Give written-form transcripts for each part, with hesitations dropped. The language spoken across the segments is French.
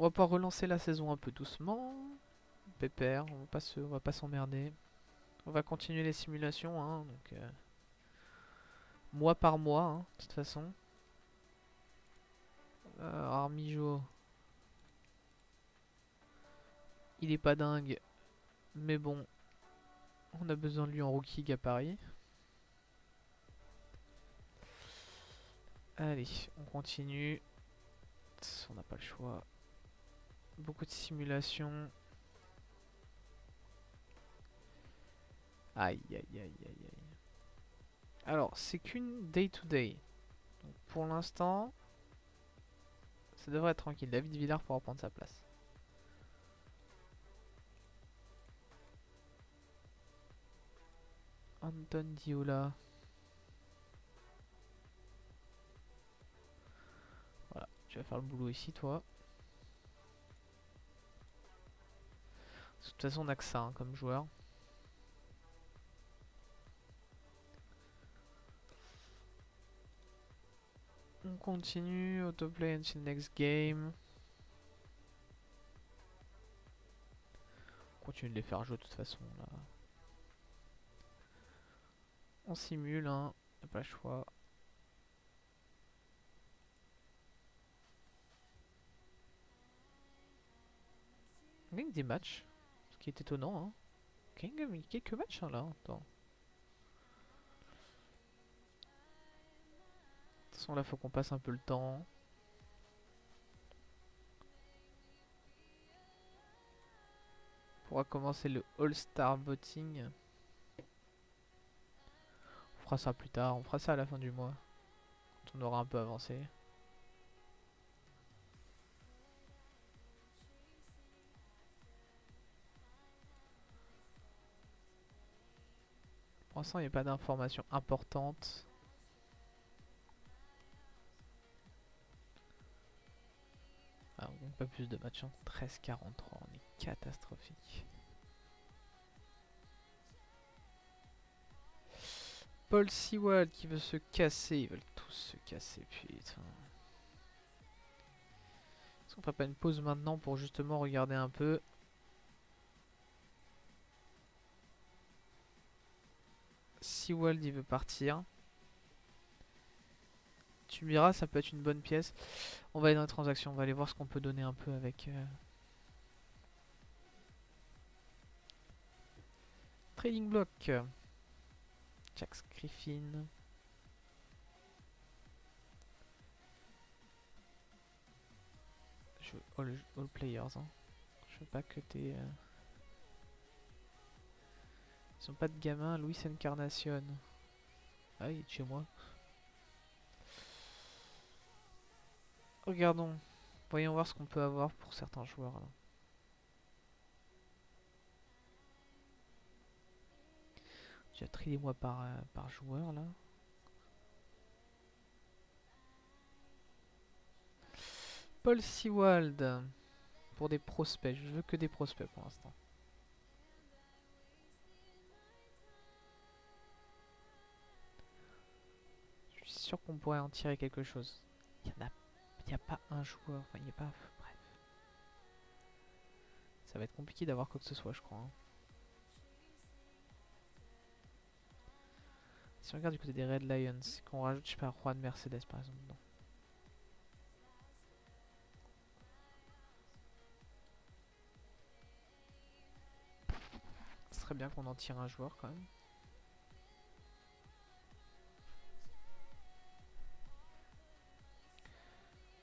On va pouvoir relancer la saison un peu doucement. Pépère, on va pas s'emmerder. On va continuer les simulations, hein, donc mois par mois, hein, de toute façon. Armijo, il est pas dingue, mais bon, on a besoin de lui en rookie à Paris. Allez, on continue. On n'a pas le choix. Beaucoup de simulations. Aïe, aïe, aïe, aïe, aïe. Alors, c'est qu'une day-to-day. Donc, pour l'instant, ça devrait être tranquille. David Villard pourra prendre sa place. Anton Diola. Voilà, tu vas faire le boulot ici, toi. De toute façon, on a que ça hein, comme joueur. On continue. Autoplay until next game. On continue de les faire jouer de toute façon, là. On simule, hein. On n'a pas le choix. On gagne des matchs. Ce qui est étonnant, hein. On gagne quelques matchs, hein, là. Attends. De toute façon, là, faut qu'on passe un peu le temps. On pourra commencer le All-Star Voting. On fera ça plus tard. On fera ça à la fin du mois. Quand on aura un peu avancé. Pour l'instant, il n'y a pas d'informations importantes. Ah, on gagne pas plus de matchs. Hein. 13-43, on est catastrophique. Paul Sewell qui veut se casser. Ils veulent tous se casser, putain. Est-ce qu'on ferait pas une pause maintenant pour justement regarder un peu? Sewell il veut partir. Tu me diras, ça peut être une bonne pièce. On va aller dans les transactions, on va aller voir ce qu'on peut donner un peu avec... Trading Block. Jax Griffin. Je veux all players. Hein. Je veux pas que t'es... Ils ont pas de gamin. Luis Encarnacion. Ah, il est chez moi. Regardons. Voyons voir ce qu'on peut avoir pour certains joueurs. Là. J'ai trié moi par joueur là. Paul Sewald. Pour des prospects. Je veux que des prospects pour l'instant. Je suis sûr qu'on pourrait en tirer quelque chose. Il y a pas un joueur. Enfin, il n'y a pas... Bref. Ça va être compliqué d'avoir quoi que ce soit, je crois. Hein. Si on regarde du côté des Red Lions, qu'on rajoute, je sais pas, Juan Mercedes par exemple. Non. Ce serait bien qu'on en tire un joueur quand même.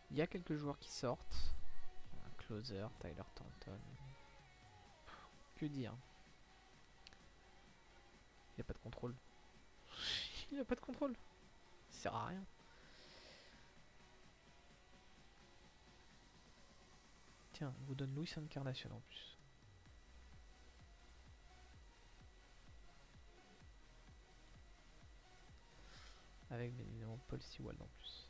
Il y a quelques joueurs qui sortent. Un closer, Tyler Thornton. Que dire? Il n'y a pas de contrôle. Il n'y a pas de contrôle. Ça sert à rien. Tiens, on vous donne Luis Encarnacion en plus. Avec bien évidemment Paul Sewald en plus.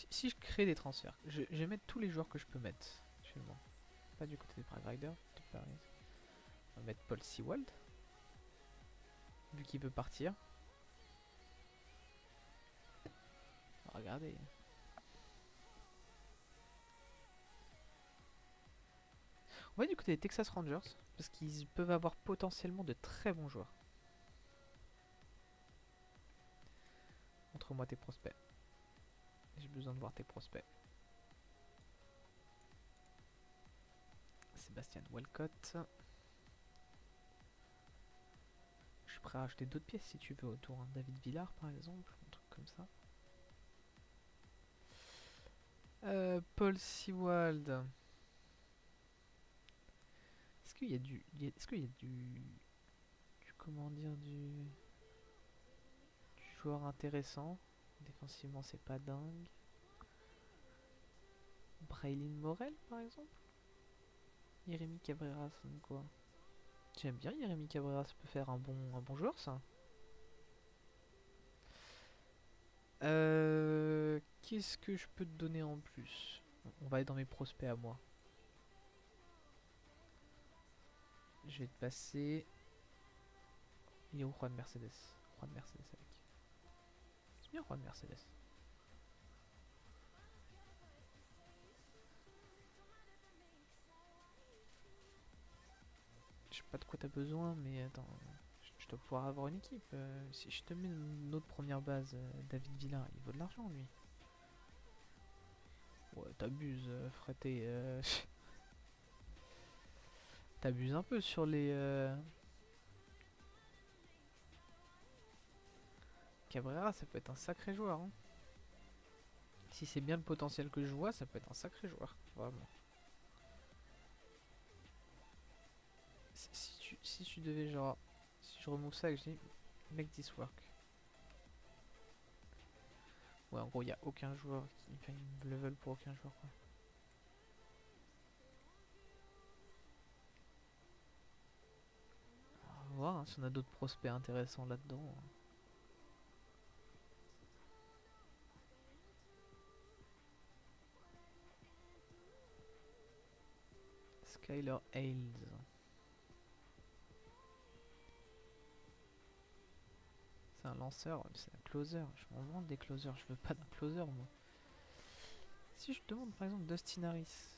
Si je crée des transferts, je vais mettre tous les joueurs que je peux mettre actuellement. Pas du côté des Prague Riders. On va mettre Paul Sewald. Vu qu'il veut partir. Regardez. On va du côté des Texas Rangers, parce qu'ils peuvent avoir potentiellement de très bons joueurs. Montre-moi tes prospects. J'ai besoin de voir tes prospects. Sébastien Walcott. Je suis prêt à acheter d'autres pièces si tu veux autour. Hein. David Villard par exemple, un truc comme ça. Paul Sewald. Est-ce qu'il y a du... Est-ce qu'il y a comment dire, du joueur intéressant. Défensivement, c'est pas dingue. Braylin Morel, par exemple. Jérémy Cabrera, ça donne quoi? J'aime bien Jérémy Cabrera, ça peut faire un bon joueur, ça. Qu'est-ce que je peux te donner en plus? On va aller dans mes prospects à moi. Je vais te passer... Il est où Juan Mercedes? Juan Mercedes avec. C'est bien Juan Mercedes. Je sais pas de quoi t'as besoin, mais attends, je dois pouvoir avoir une équipe. Si je te mets une autre première base, David Villa, il vaut de l'argent lui. Ouais, t'abuses, Frété. T'abuses un peu sur les. Cabrera, ça peut être un sacré joueur. Hein. Si c'est bien le potentiel que je vois, ça peut être un sacré joueur. Vraiment. Si tu devais, genre. Si je remove ça et que je dis make this work. Ouais, en gros, il n'y a aucun joueur qui. Enfin, ils le veulent pour aucun joueur, quoi. On va voir hein, si on a d'autres prospects intéressants là-dedans. Skyler Hales. C'est un lanceur, c'est un closer. Je m'en vends des closers, je veux pas d'un closer moi. Si je te demande par exemple Dustin Harris.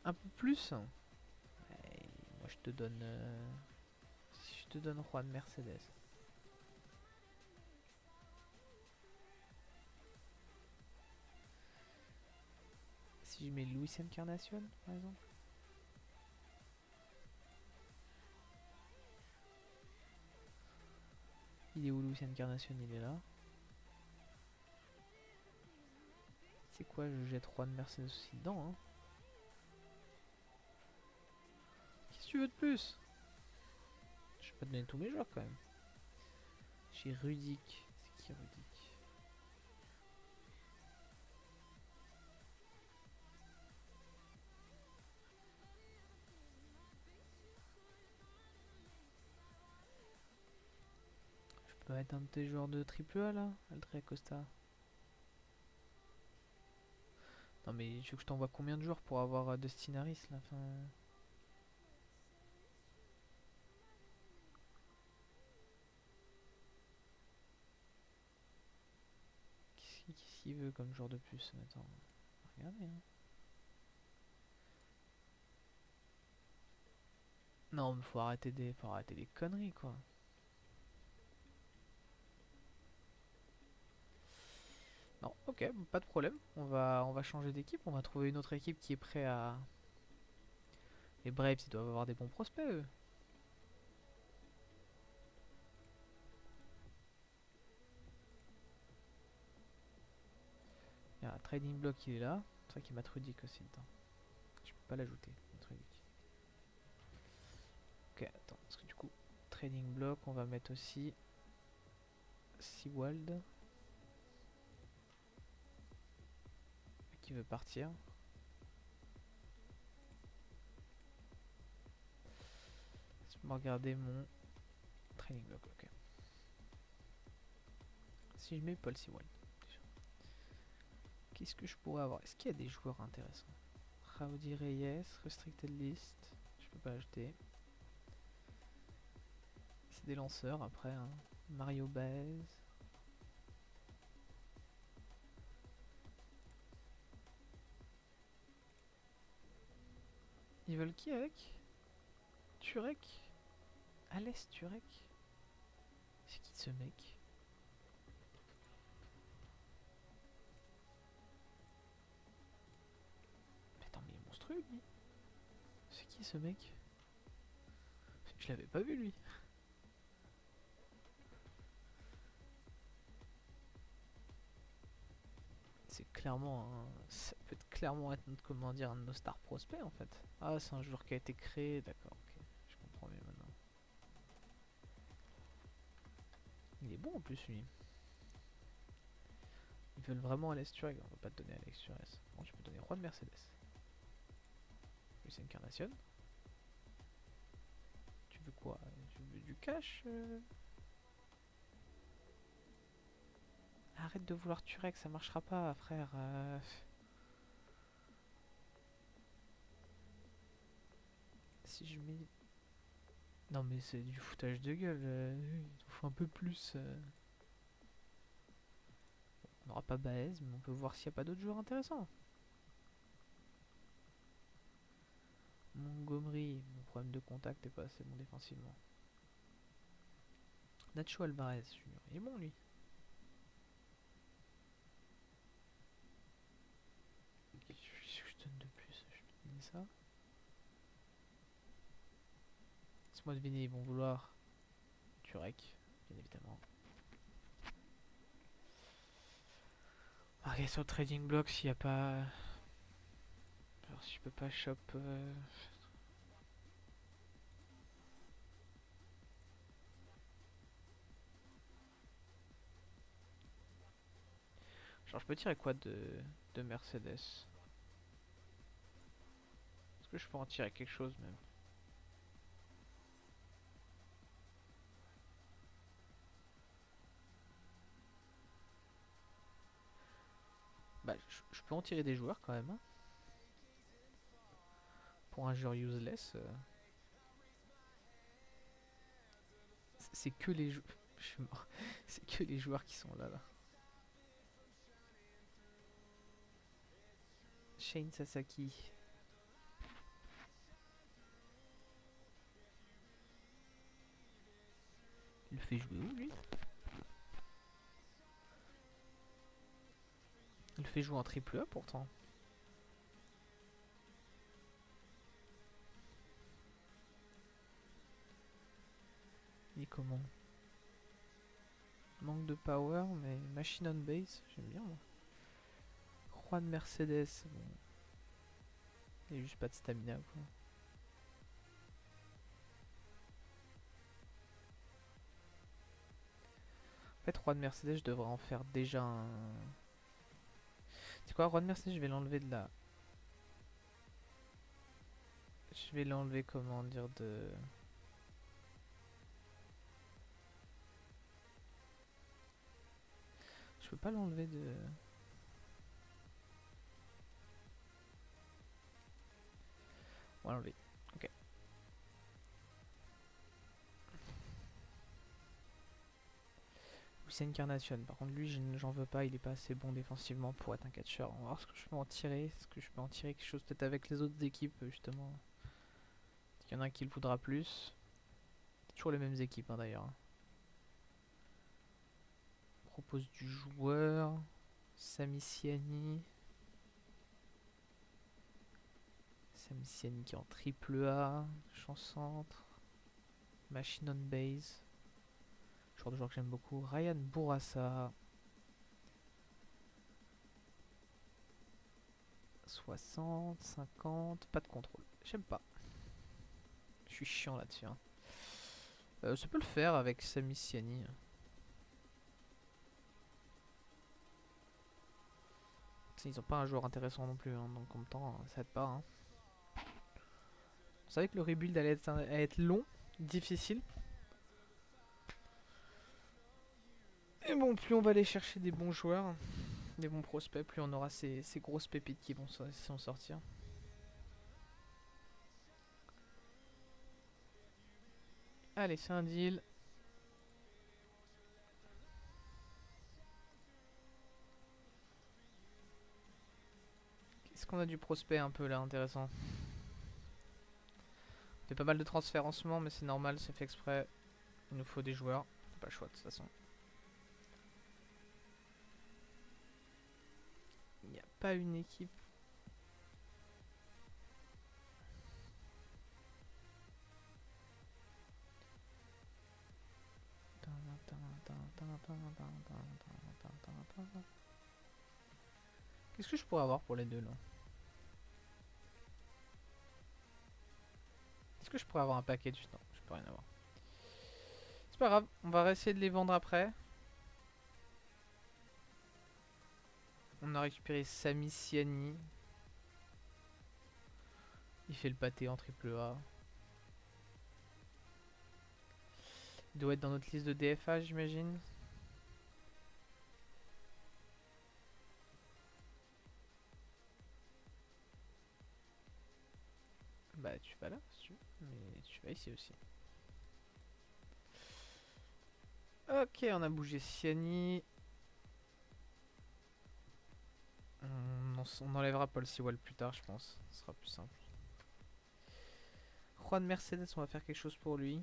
Un peu plus. Ouais, moi je te donne. Si je te donne Juan Mercedes. Si je mets Luis Encarnacion par exemple. Il est où Luis Encarnacion? Il est là. C'est quoi? Je jette Juan Mercedes aussi dedans. Hein. Qu'est-ce que tu veux de plus? Je vais pas te donner tous mes joueurs quand même. J'ai Rudic. C'est qui Rudic? Je peux mettre un de tes joueurs de triple A là? Aldrey Costa. Non mais tu veux que je t'envoie combien de joueurs pour avoir Dustin Harris là enfin... Qu'est-ce qu'il veut comme joueur de plus? Attends, regardez hein. Non mais faut arrêter des conneries quoi. Non, ok, pas de problème. On va changer d'équipe, on va trouver une autre équipe qui est prête à... Les Braves, ils doivent avoir des bons prospects eux. Il y a un trading block, il est là. C'est vrai qu'il m'a Trudic aussi dedans. Je peux pas l'ajouter, Trudic. Ok, attends, parce que du coup, trading block, on va mettre aussi Seawald qui veut partir. Je vais regarder mon trading block, ok. Si je mets Paul Seawald, qu'est-ce que je pourrais avoir? Est-ce qu'il y a des joueurs intéressants? Rowdy Reyes, Restricted List, je peux pas acheter. C'est des lanceurs après, hein. Mario Baez. Ils veulent qui avec Turek. Alès Turek. C'est qui ce mec? Mais attends, mais il est monstrueux lui. C'est qui ce mec? Je l'avais pas vu lui. C'est clairement ça peut être clairement être notre, comment dire, un de nos stars prospects en fait. Ah, c'est un joueur qui a été créé, d'accord, ok, je comprends mieux maintenant. Il est bon en plus lui. Ils veulent vraiment Alex Turek, on va pas te donner Alex Turek. Bon, tu peux donner Juan Mercedes. Oui, c'est Incarnation. Tu veux quoi? Tu veux du cash Arrête de vouloir Turek, ça marchera pas, frère. Si je mets... Non mais c'est du foutage de gueule, il en faut un peu plus. On n'aura pas Baez, mais on peut voir s'il n'y a pas d'autres joueurs intéressants. Montgomery, mon problème de contact est pas assez bon défensivement. Nacho Alvarez Junior, il est bon lui. Qu'est-ce que je donne de plus? Je vais te donner ça. Laisse-moi deviner, ils vont vouloir Turek, bien évidemment. On va regarder sur le trading block s'il n'y a pas... Alors si je peux pas shop... Genre je peux tirer quoi de Mercedes? Est-ce que je peux en tirer quelque chose même? Bah je peux en tirer des joueurs quand même, hein. Pour un joueur useless... C'est que les joueurs... Je suis mort. C'est que les joueurs qui sont là. Shane Sasaki. Il le fait jouer où lui? Il le fait jouer en triple A pourtant. Il est comment? Manque de power, mais machine on base, j'aime bien moi. Juan Mercedes, bon. Il a juste pas de stamina quoi. En fait, Juan Mercedes, je devrais en faire déjà un. C'est quoi, Juan Mercedes, je vais l'enlever de là. Je vais l'enlever, comment dire, de. Je peux pas l'enlever de. On va l'enlever. Ok. C'est Incarnation. Par contre, lui, j'en veux pas. Il est pas assez bon défensivement pour être un catcheur. On va voir ce que je peux en tirer. Est-ce que je peux en tirer quelque chose peut-être avec les autres équipes, justement? Il y en a un qui le voudra plus. C'est toujours les mêmes équipes, hein, d'ailleurs. On propose du joueur. Sami Siani. Sami Siani qui est en triple A. Champ centre. Machine on base. Genre de joueur que j'aime beaucoup. Ryan Bourassa. 60, 50. Pas de contrôle. J'aime pas. Je suis chiant là-dessus. Hein. Ça peut le faire avec Sami Siani. Ils ont pas un joueur intéressant non plus. Hein, donc en même temps, ça aide pas. Hein. On savait que le rebuild allait être long, difficile. Et bon, plus on va aller chercher des bons joueurs, des bons prospects, plus on aura ces grosses pépites qui vont s'en sortir. Allez, c'est un deal. Qu'est-ce qu'on a du prospect un peu là intéressant? fait pas mal de transferts en ce moment, mais c'est normal, c'est fait exprès. Il nous faut des joueurs. Pas le choix de toute façon. Il n'y a pas une équipe. Qu'est-ce que je pourrais avoir pour les deux là? Est-ce que je pourrais avoir un package? Non, je peux rien avoir. C'est pas grave, on va essayer de les vendre après. On a récupéré Sami Siani. Il fait le pâté en triple A. Il doit être dans notre liste de DFA, j'imagine. Bah tu vas là si tu veux, mais tu vas ici aussi. Ok, on a bougé Siani. On enlèvera Paul Sewell plus tard, je pense. Ce sera plus simple. Juan Mercedes, on va faire quelque chose pour lui.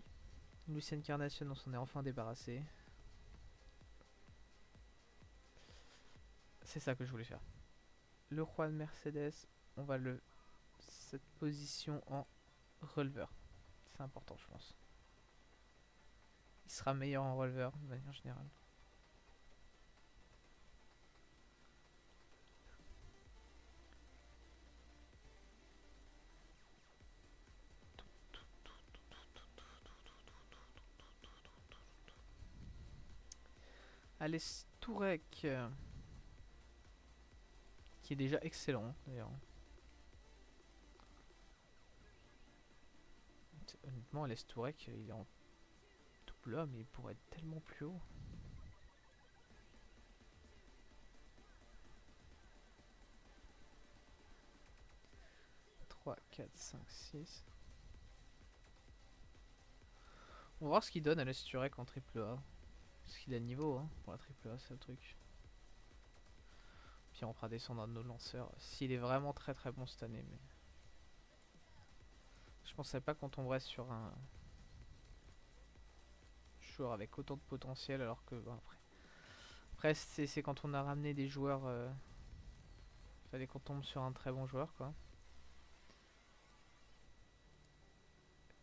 Lucien Carnation, on s'en est enfin débarrassé. C'est ça que je voulais faire. Le Juan Mercedes, on va le... cette position en releveur. C'est important, je pense. Il sera meilleur en releveur, de manière générale. Alex Tourek, qui est déjà excellent, d'ailleurs. Honnêtement, Alex Tourek, il est en double A, mais il pourrait être tellement plus haut. 3, 4, 5, 6. On va voir ce qu'il donne Alex Tourek en triple A. Parce qu'il a le niveau hein, pour la triple A, c'est le truc. Puis on fera descendre un de nos lanceurs. S'il est vraiment très très bon cette année, mais... Je pensais pas qu'on tomberait sur un joueur avec autant de potentiel alors que bon, après c'est quand on a ramené des joueurs fallait qu'on tombe sur un très bon joueur quoi.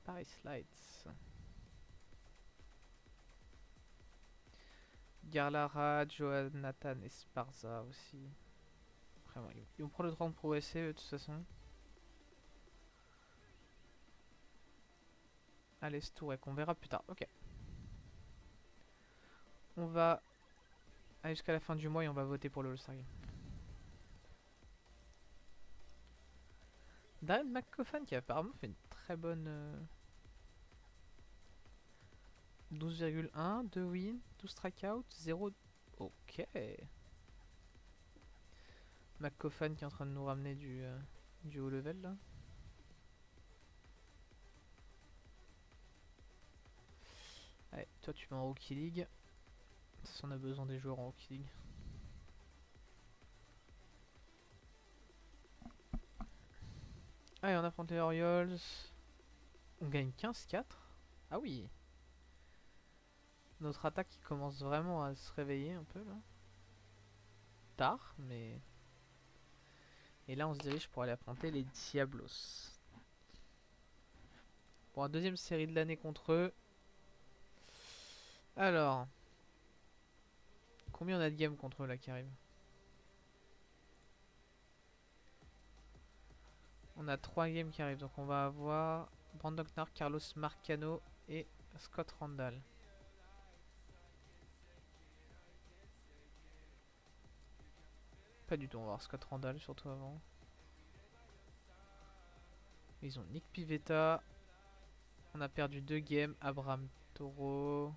Paris Lights. Garlara, Jonathan Esparza aussi. Après, bon, ils vont prendre le temps de progresser de toute façon. Allez, Tourek, on verra plus tard. Ok. On va aller jusqu'à la fin du mois et on va voter pour le All-Star Game. Darren McCoffan qui apparemment fait une très bonne 12,1, 2 wins, 12 strikeouts, 0. Ok. McCoffan qui est en train de nous ramener du haut level là. Allez, toi tu vas en Rookie League. Si on a besoin des joueurs en Rookie League. Allez, on affronte les Orioles. On gagne 15-4. Ah oui. Notre attaque qui commence vraiment à se réveiller un peu là. Tard, mais... Et là on se dirige pour aller affronter les Diablos. Pour la deuxième série de l'année contre eux. Alors... Combien on a de games contre eux là qui arrivent? On a 3 games qui arrivent, donc on va avoir Brandon Knarr, Carlos Marcano et Scott Randall. Pas du tout, on va voir Scott Randall surtout avant. Ils ont Nick Pivetta. On a perdu 2 games. Abraham Toro.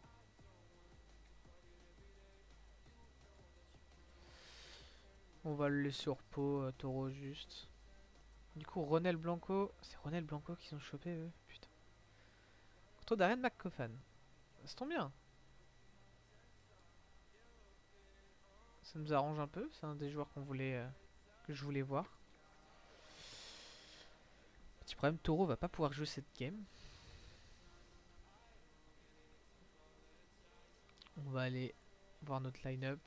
On va le laisser au repos, Toro juste. Du coup, Ronel Blanco. C'est Ronel Blanco qu'ils ont chopé eux. Putain. Contre Darren McCoffan. Ça tombe bien. Ça nous arrange un peu. C'est un des joueurs qu'on voulait, que je voulais voir. Petit problème, Taureau va pas pouvoir jouer cette game. On va aller voir notre line-up.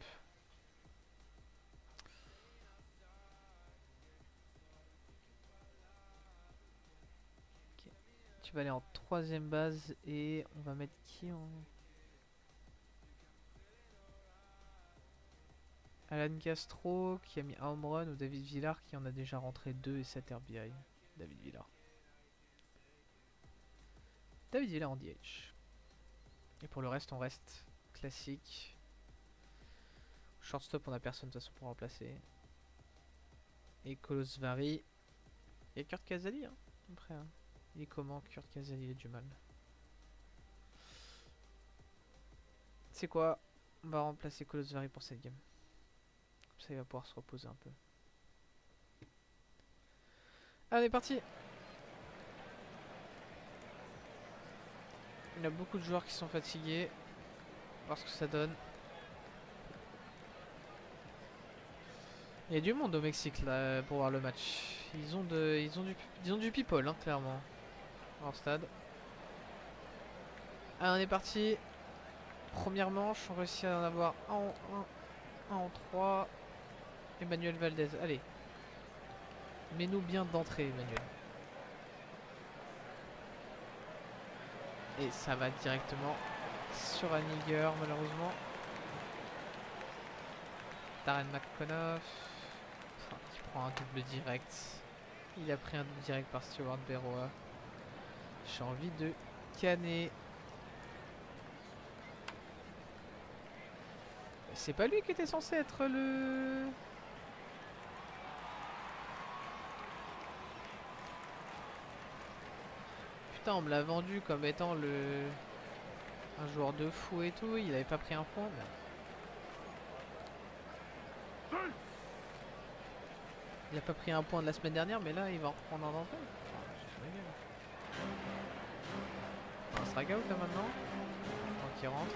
Okay. Tu vas aller en troisième base et on va mettre qui en... Alan Castro qui a mis un home run ou David Villar qui en a déjà rentré 2 et 7 RBI. David Villar. David Villar en DH. Et pour le reste, on reste classique. Shortstop, on a personne de toute façon pour remplacer. Et Kolosvari. Il y a Kurt Casali, hein, après. Hein. Il est comment Kurt Casali? Il a du mal. C'est quoi? On va remplacer Kolosvari pour cette game. Comme ça, il va pouvoir se reposer un peu. Allez, on est parti! Il y a beaucoup de joueurs qui sont fatigués. On va voir ce que ça donne. Il y a du monde au Mexique là pour voir le match. Ils ont du people, hein, clairement. Hors stade. Allez, on est parti. Première manche, on réussit à en avoir un en 1, un en 3. Emmanuel Valdez, allez. Mets-nous bien d'entrée, Emmanuel. Et ça va directement sur Haniger, malheureusement. Darren McConough. Qui prend un double direct. Il a pris un double direct par Stewart Berroa. J'ai envie de canner. C'est pas lui qui était censé être le... Putain, on me l'a vendu comme étant le... un joueur de fou et tout. Il avait pas pris un point. Mais... Il a pas pris un point de la semaine dernière, mais là, il va en reprendre un d'entre eux. Un strikeout là maintenant. Tant qu'il rentre.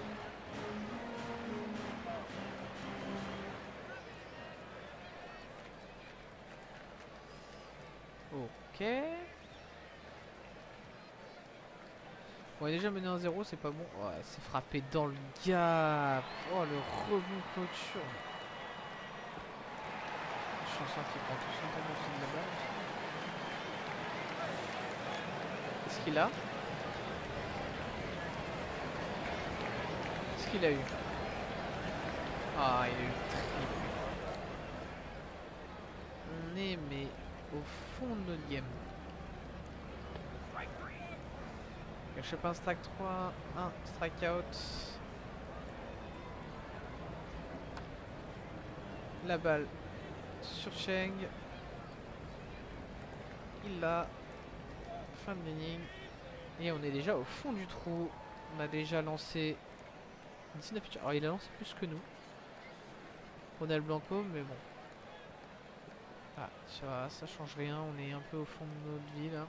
Ok. On est déjà mené 1-0, c'est pas bon. Ouais, c'est frappé dans le gap. Oh, le rebond clôture. Chanson qui prend tout son temps au fil de la balle. Qu'est-ce qu'il a? Qu'est-ce qu'il a eu? Ah, il a eu le triple. On est mais au fond de notre game. Je sais pas, un strike 3, un strikeout. La balle sur Cheng. Il l'a. Fin de l'inning. Et on est déjà au fond du trou. On a déjà lancé 19 pitchers. Alors il a lancé plus que nous. Ronald Blanco, mais bon. Ah, ça change rien. On est un peu au fond de notre vie là.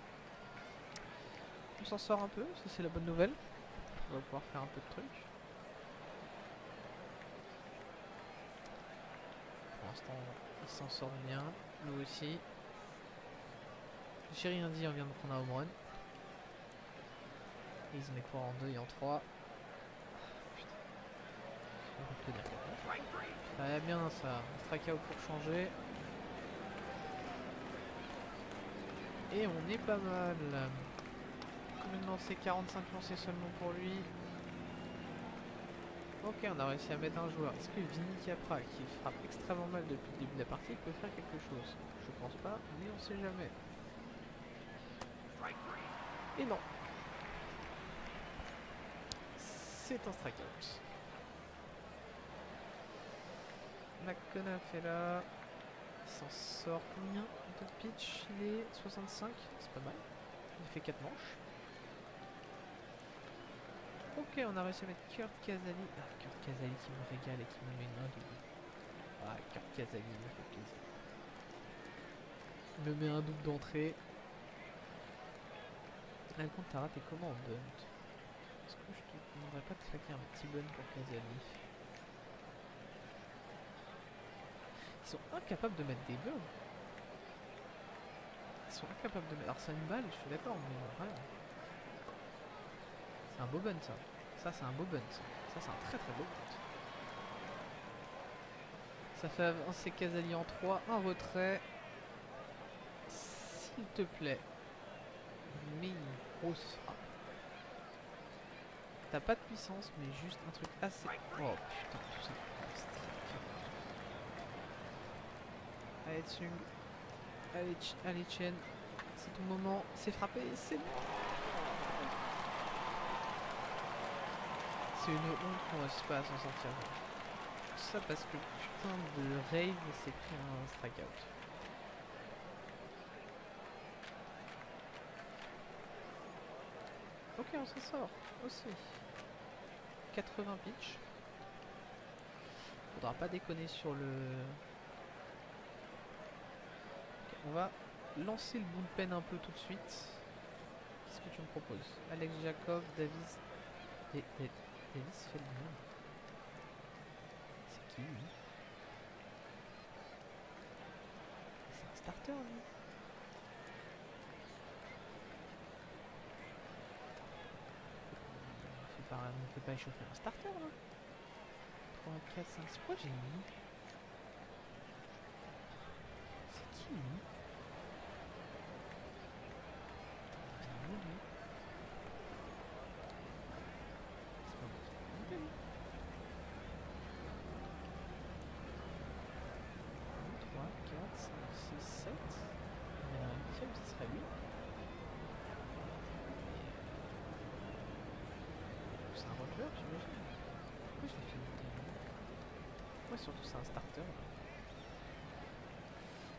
On s'en sort un peu, ça c'est la bonne nouvelle. On va pouvoir faire un peu de trucs. Pour l'instant, il s'en sort bien. Nous aussi. J'ai rien dit, on vient de prendre un home run. Et ils en est pas en 2 et en 3. Putain. Ça va bien ça. Un strikeout pour changer. Et on est pas mal. Combien de lancers? 45 lancés seulement pour lui. Ok, on a réussi à mettre un joueur. Est-ce que Vinny Capra, qui frappe extrêmement mal depuis le début de la partie, peut faire quelque chose? Je pense pas, mais on sait jamais. Et non. C'est un strikeout. McConough est là. Il s'en sort combien de pitch? Il est 65, c'est pas mal. Il fait 4 manches. Ok, on a réussi à mettre Kurt Casali. Ah, Kurt Casali qui me régale et qui me met une 1-double. Ah, Kurt Casali, il me fait plaisir. Il me met un double d'entrée. Alcantara, t'es comment en bunt? Est-ce que je te demanderais pas de claquer un petit bunt pour Casali? Ils sont incapables de mettre des bunts. Ils sont incapables de mettre. Alors c'est une balle, je suis d'accord, mais ouais. C'est un beau bunt ça. Ça c'est un beau bunt. Ça c'est un très très beau bunt. Ça fait avancer Casali en 3, un retrait. S'il te plaît. Mais une grosse frappe. T'as pas de puissance, mais juste un truc assez... Oh putain, tout ça. Allez Tsung. Allez Chen. C'est ton moment. C'est frappé. C'est bon. C'est une honte qu'on réussisse pas à s'en sortir. Tout ça parce que putain de Rave s'est pris un strikeout. Ok, on s'en sort aussi. 80 pitch. Faudra pas déconner sur le... Okay, on va lancer le bullpen un peu tout de suite. Qu'est-ce que tu me proposes? Alex Jacob, Davis... Davis Feldman. C'est qui lui? C'est un starter lui. On fait pas échauffer un starter là. 3, 4, 5, 6, pourquoi j'ai mis? C'est qui lui? C'est un mot lui. C'est pas bon, lui. 3, 4, 5, 6, 7. Il y en a un dixième, ce serait lui. C'est un releveur, j'imagine. Pourquoi je l'ai fait monter là? Ouais, surtout c'est un starter.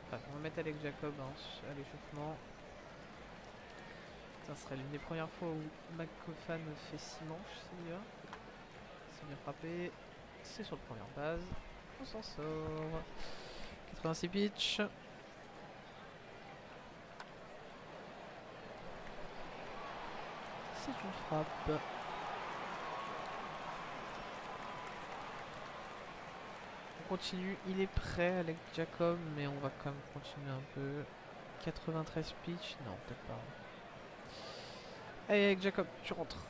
Enfin, on va mettre Alex Jacob hein, à l'échauffement. Ça serait l'une des premières fois où McCoffan fait 6 manches, celui-là. C'est bien frappé. C'est sur la première base. On s'en sort. 86 pitch. C'est une frappe. On continue. Il est prêt, Alex Jacob, mais on va quand même continuer un peu. 93 pitch. Non, peut-être pas. Allez, Alex Jacob, tu rentres.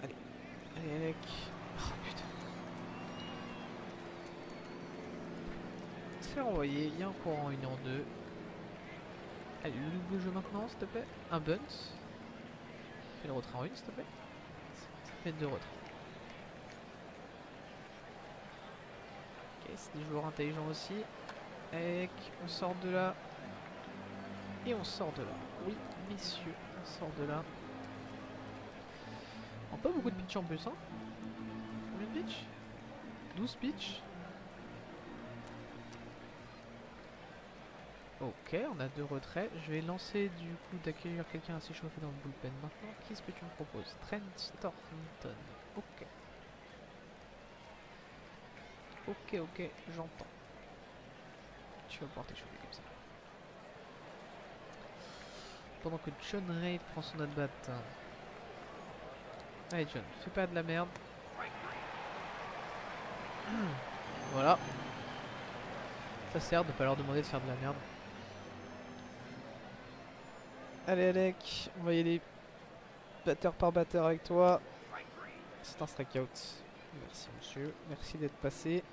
Allez, Alec. Oh putain. C'est renvoyé, il y a un courant 1 en 2. Allez, le double jeu maintenant, s'il te plaît. Un bunt. Fais le retrait en 1, s'il te plaît. Ça fait 2 retraits. Ok, c'est des joueurs intelligents aussi. Alec, on sort de là. Et on sort de là. Oui, messieurs, on sort de là. On pas beaucoup de pitch en plus, hein. Combien de pitch? 12 pitch. Ok, on a 2 retraits. Je vais lancer du coup d'accueillir quelqu'un à s'échauffer dans le bullpen maintenant. Qu'est-ce que tu me proposes? Trent Thornton. Ok. Ok, j'entends. Tu vas pouvoir t'échauffer comme ça. Pendant que John Ray prend son at-bat. Allez John, fais pas de la merde. Voilà. Ça sert de pas leur demander de faire de la merde. Allez Alec, on va y aller batteur par batteur avec toi. C'est un strikeout. Merci monsieur, merci d'être passé.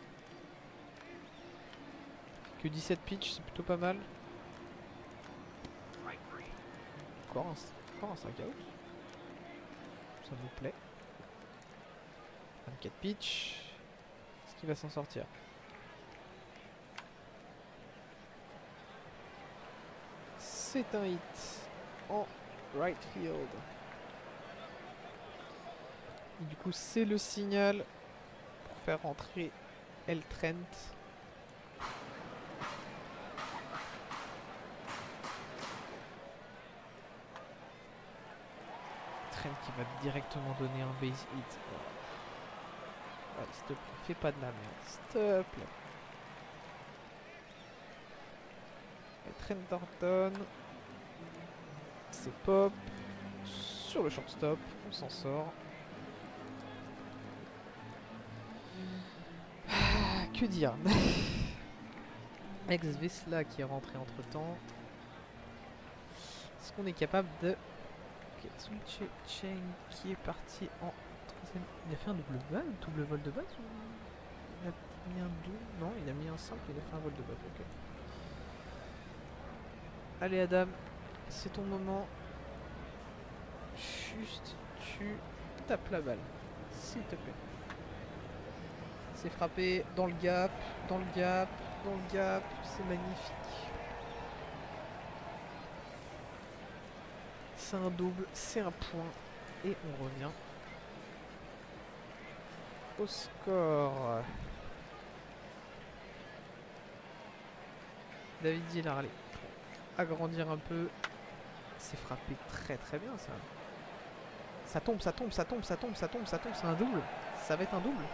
Que 17 pitch, c'est plutôt pas mal. Encore un strikeout. Ça vous plaît. 24 pitch. Est-ce qu'il va s'en sortir? C'est un hit en right field. Et du coup, c'est le signal pour faire rentrer El Trent. Trent qui va directement donner un base hit. Allez, s'il te plaît, fais pas de la merde, s'il te plaît. Et Trent Thornton. C'est pop. Sur le shortstop, on s'en sort. Que dire? Ex-Vesla qui est rentré entre temps. Est-ce qu'on est capable de... Ketsuche Cheng qui est parti en troisième. Il a fait un double vol de base ou... Il a mis un double? Non, il a mis un simple, il a fait un vol de base, ok. Allez Adam, c'est ton moment. Juste, tu tapes la balle, s'il te plaît. C'est frappé dans le gap, dans le gap, dans le gap, c'est magnifique. C'est un double, c'est un point. Et on revient au score. David Dillarley, pour agrandir un peu. C'est frappé très très bien ça. Ça tombe, ça tombe, ça tombe, ça tombe, ça tombe, ça tombe, c'est un double. Ça va être un double.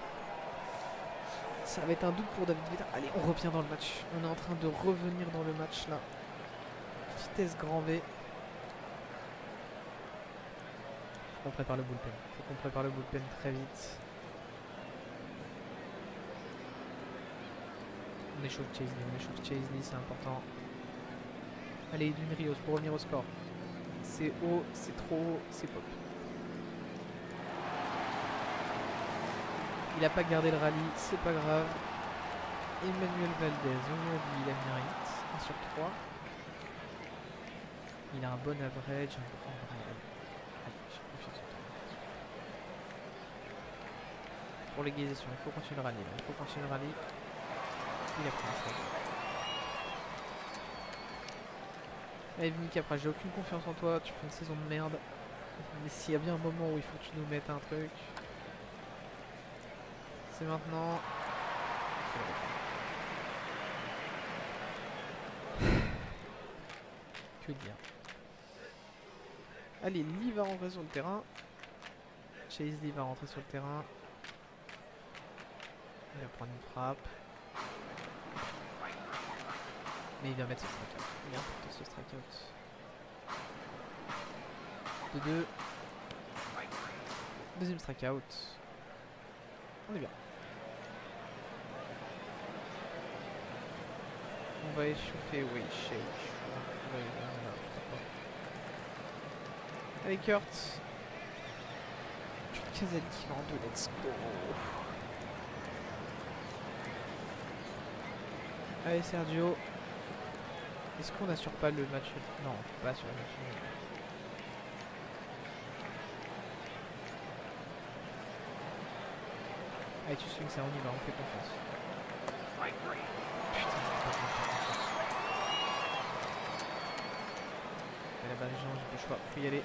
Ça va être un double pour David Villa. Allez, on revient dans le match. On est en train de revenir dans le match là. Vitesse grand V. Faut qu'on prépare le bullpen. Faut qu'on prépare le bullpen très vite. On échauffe Chasely, c'est important. Allez, d'une Rios pour revenir au score. C'est haut, c'est trop haut, c'est pop. Il a pas gardé le rallye, c'est pas grave. Emmanuel Valdez, aujourd'hui il a mis un hit, 1 sur 3. Il a un bon average, un bon average. Allez, j'ai confiance en toi. Pour l'égalisation, il faut continuer le rallye. Il faut continuer le rallye. Il a pris un flag. Allez, Vinny Capra, j'ai aucune confiance en toi, tu fais une saison de merde. Mais s'il y a bien un moment où il faut que tu nous mettes un truc, c'est maintenant. Que dire? Allez, Lee va rentrer sur le terrain. Chase Lee va rentrer sur le terrain. Il va prendre une frappe. Mais il va mettre ce strikeout. Il est important ce strikeout. 2-2. Deuxième strikeout. On est bien. On va échauffer, oui, shake. Allez Kurt. Kurt Casali en 2, let's go. Allez Sergio. Est-ce qu'on assure pas le match? Non, pas sur le match. Allez, tu swings ça, on y va, on fait confiance. Putain, on peut pas faire confiance. Et la balle est géante, j'ai pas le choix, faut y aller.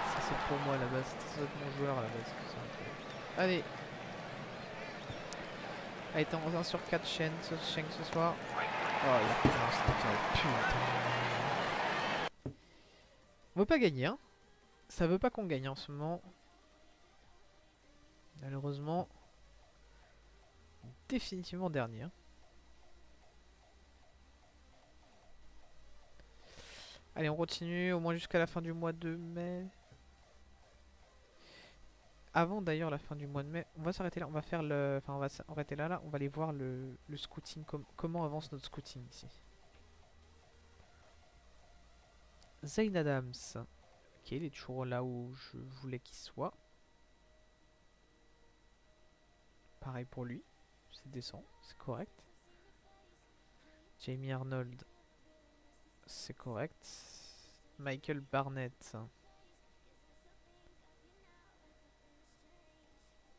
Ça c'est pour moi à la base, c'est mon joueur à la base. Allez. Allez, t'es en 1 sur 4 Shen ce soir. Oh, il a pris un strikeout, putain. On veut pas gagner, hein. Ça veut pas qu'on gagne en ce moment. Malheureusement. Définitivement dernier. Hein. Allez, on continue au moins jusqu'à la fin du mois de mai. Avant d'ailleurs la fin du mois de mai, on va s'arrêter là, on va faire le... Enfin on va s'arrêter là, on va aller voir le scouting, comment avance notre scouting ici. Zayn Adams. Ok, il est toujours là où je voulais qu'il soit. Pareil pour lui, c'est décent, c'est correct. Jamie Arnold, c'est correct. Michael Barnett.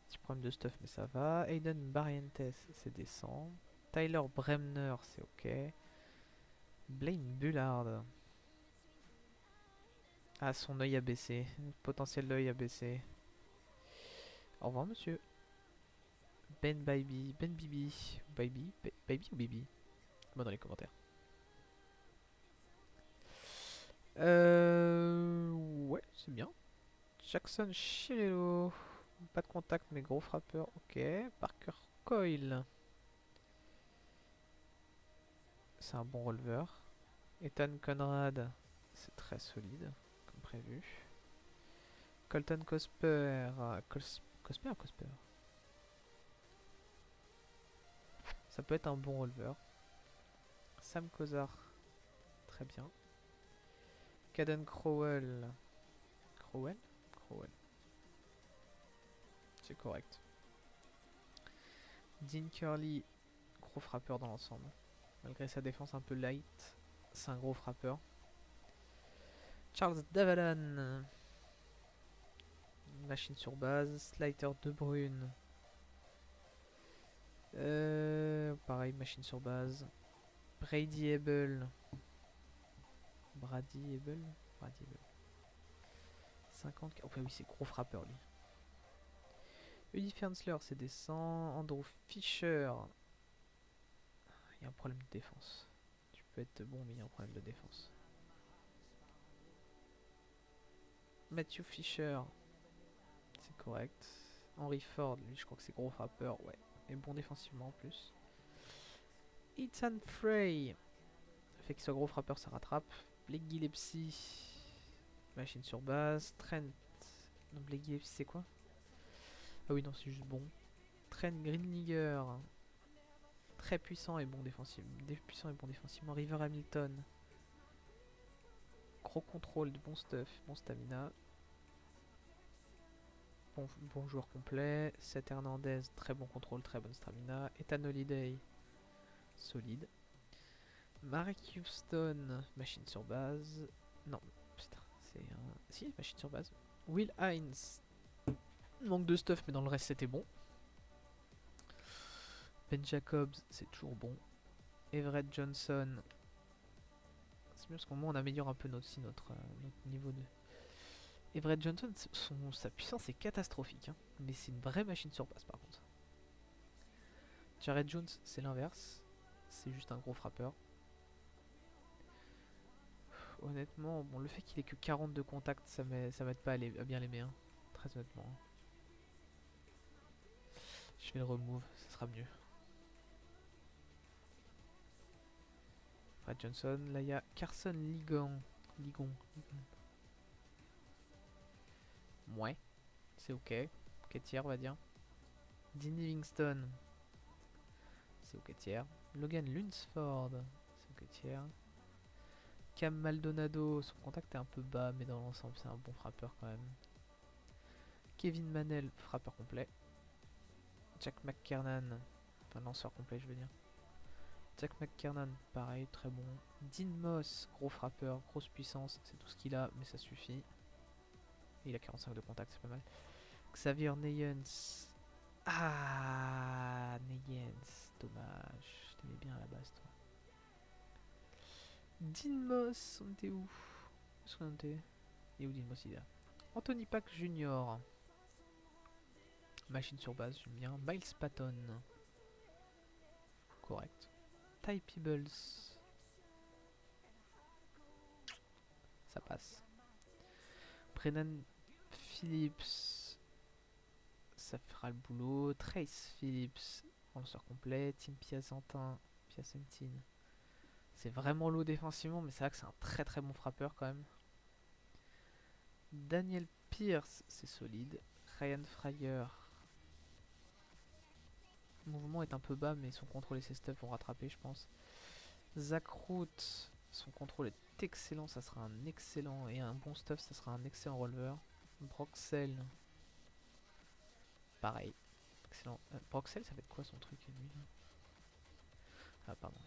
Petit problème de stuff mais ça va. Aiden Barrientes, c'est décent. Tyler Bremner, c'est ok. Blaine Bullard. Ah, son œil a baissé. Potentiel d'œil a baissé. Au revoir, monsieur. Ben Baby. Ben Bibi. Baby. Baby ou Bibi? Moi dans les commentaires. Ouais, c'est bien. Jackson Chirello. Pas de contact, mais gros frappeur. Ok. Parker Coyle. c'est un bon releveur. Ethan Conrad, c'est très solide, comme prévu. Colton Cosper. Cosper ou Cosper? Ça peut être un bon releveur. Sam Kozar, très bien. Caden Crowell. Crowell? Crowell. C'est correct. Dean Curley, gros frappeur dans l'ensemble. Malgré sa défense un peu light, c'est un gros frappeur. Charles Davalan, machine sur base. Slater De Bruyne, pareil, machine sur base. Brady Ebel. Brady Ebel. 50. Oh, oui, c'est gros frappeur lui. Eddie Fensler, c'est descend. Andrew Fisher. Il y a un problème de défense. Tu peux être bon, mais il y a un problème de défense. Matthew Fisher, c'est correct. Henry Ford, lui, je crois que c'est gros frappeur, ouais. Et bon défensivement en plus. Ethan Frey. Le fait qu'il soit gros frappeur, ça rattrape. Blake Gillespie. Machine sur base. Trent. Non, Blake Gillespie, c'est quoi? Ah oui, non, c'est juste bon. Trent Greenliger. Très puissant et bon défensivement. River Hamilton. Gros contrôle, de bon stuff, bon stamina. Bon joueur complet. Seth Hernandez, très bon contrôle, très bonne stamina. Ethan Holiday, solide. Marek Houston, machine sur base. Non, putain, c'est un... Si, machine sur base. Will Hines, manque de stuff, mais dans le reste c'était bon. Ben Jacobs, c'est toujours bon. Everett Johnson. C'est mieux parce qu'au moins on améliore un peu notre niveau de... Everett Johnson, sa puissance est catastrophique, hein. Mais c'est une vraie machine sur base par contre. Jared Jones, c'est l'inverse. C'est juste un gros frappeur. Honnêtement, bon, le fait qu'il ait que 42 contacts, ça m'aide pas à bien l'aimer, hein. Très honnêtement. Je vais le remove, ça sera mieux. Brad Johnson, là il y a Carson Ligon. Ouais, c'est ok. Ok tiers, on va dire. Dean Livingston, c'est ok tiers. Logan Lunsford, c'est ok tiers. Cam Maldonado, son contact est un peu bas, mais dans l'ensemble, c'est un bon frappeur quand même. Kevin Manel, frappeur complet. Jack McKernan, enfin lanceur complet, je veux dire. Jack McKernan, pareil, très bon. Dean Moss, gros frappeur, grosse puissance, c'est tout ce qu'il a, mais ça suffit. Et il a 45 de contact, c'est pas mal. Xavier Neyens. Ah, Neyens, dommage. Je t'aimais bien à la base, toi. Dean Moss, on était où? Où est-ce qu'on était? Et où Dean Moss, il est là. Anthony Pack Jr. Machine sur base, j'aime bien. Miles Patton. Correct. Ty Peebles. Ça passe. Brennan Phillips. Ça fera le boulot. Trace Phillips. Lanceur complet. Tim Piacentin. C'est vraiment low défensivement, mais c'est vrai que c'est un très très bon frappeur quand même. Daniel Pierce, c'est solide. Ryan Fryer. Le mouvement est un peu bas, mais son contrôle et ses stuffs vont rattraper, je pense. Zach Root, son contrôle est excellent, ça sera un excellent. Et un bon stuff, ça sera un excellent releveur. Broxel, pareil. Excellent. Broxel, ça va être quoi son truc lui là? Ah, pardon.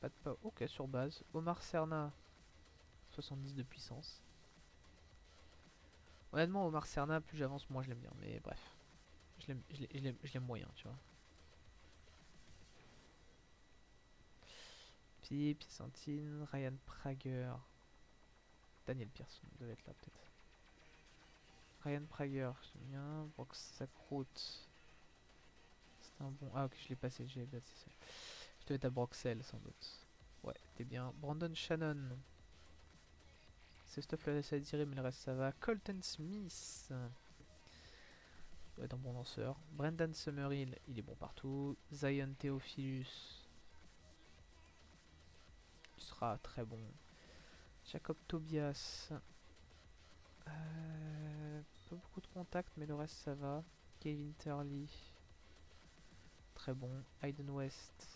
Pas. Ok, sur base. Omar Serna, 70 de puissance. Honnêtement, Omar Serna, plus j'avance, moins je l'aime bien. Mais bref, je l'aime moyen, tu vois. Piacentine, Ryan Prager. Daniel Pearson devait être là peut-être. Ryan Prager, j'aime bien. Brox Sakrut. C'était un bon. Ah, ok, je l'ai passé, j'ai passé ça. Je devais être à Broxel sans doute. Ouais, t'es bien. Brandon Shannon. C'est stuff là, laisse à dire, mais le reste ça va. Colton Smith. Doit être un bon lanceur. Brendan Summerhill, il est bon partout. Zion Theophilus. sera très bon. Jacob Tobias. Pas beaucoup de contacts, mais le reste ça va. Kevin Turley. Très bon. Hayden West.